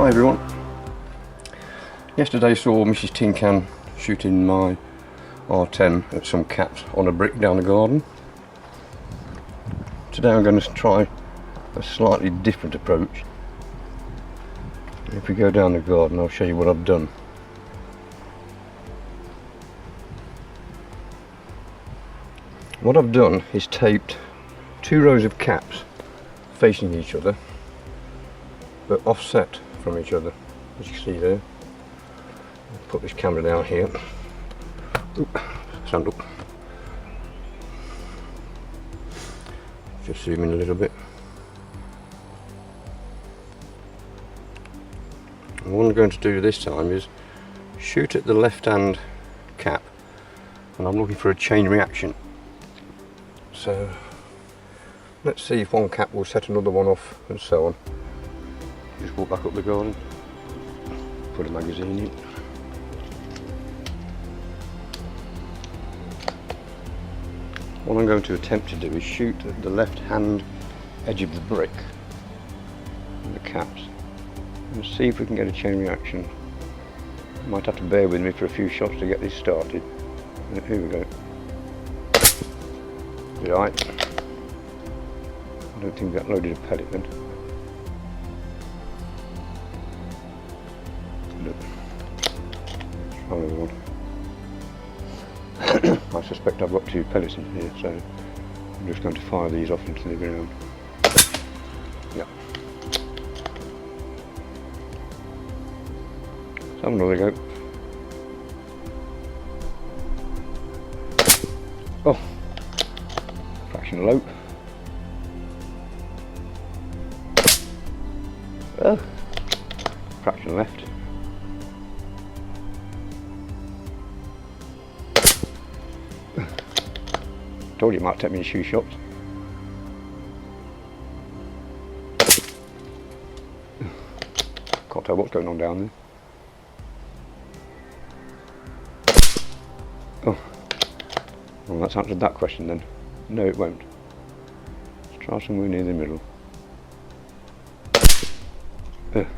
Hi everyone. Yesterday saw Mrs. Tin Can shooting my R10 at some caps on a brick down the garden. Today I'm going to try a slightly different approach. If we go down the garden, I'll show you what I've done. What I've done is taped two rows of caps facing each other but offset from each other, as you can see there. I'll put this camera down here. Oop, stand up. Just zoom in a little bit. And what I'm going to do this time is shoot at the left hand cap, and I'm looking for a chain reaction. So let's see if one cap will set another one off and so on. Just walk back up the garden, put a magazine in. What I'm going to attempt to do is shoot at the left hand edge of the brick and the caps and see if we can get a chain reaction. Might have to bear with me for a few shots to get this started. Here we go. Right. I don't think that loaded a pellet then. Look. Let's try another one. I suspect I've got two pellets in here, so I'm just going to fire these off into the ground. Yeah. Let's have another go. Oh, fraction low. Oh, fraction left. Told you it might take me a few shots. Can't tell what's going on down there. Oh, well, that's answered that question then. No, it won't. Let's try somewhere near the middle. It's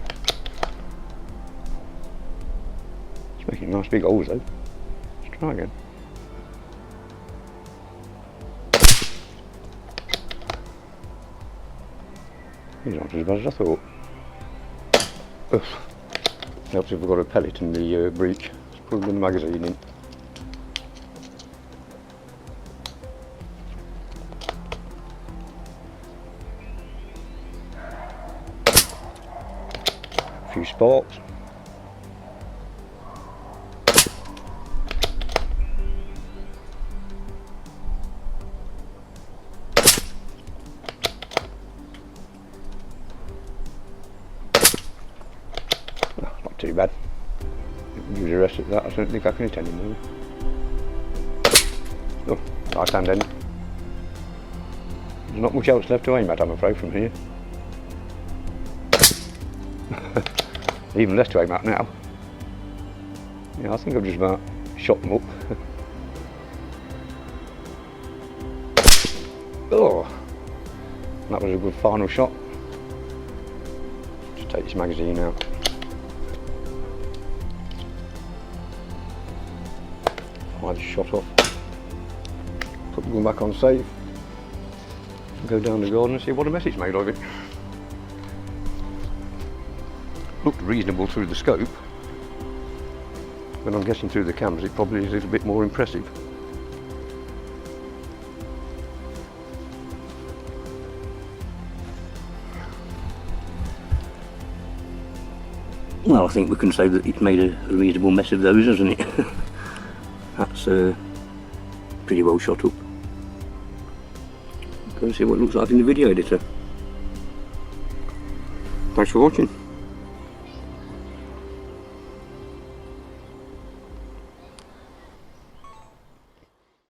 making nice big holes though. Let's try again. These aren't as bad as I thought. Ugh. Helps if we've got a pellet in the breech. Let's put the magazine in. A few sparks. Not too bad. Do the rest of that. I don't think I can hit any more. Oh, right hand end. There's not much else left to aim at, I'm afraid, from here. Even less to aim at now. Yeah, I think I've just about shot them up. Oh, that was a good final shot. Just take this magazine out. Fire the shot off. Put the gun back on safe. Go down the garden and see what a mess it's made of it. Looked reasonable through the scope, but I'm guessing through the cameras it probably is a little bit more impressive. Well, I think we can say that it's made a reasonable mess of those, hasn't it? That's pretty well shot up. Go and see what it looks like in the video editor. Thanks for watching.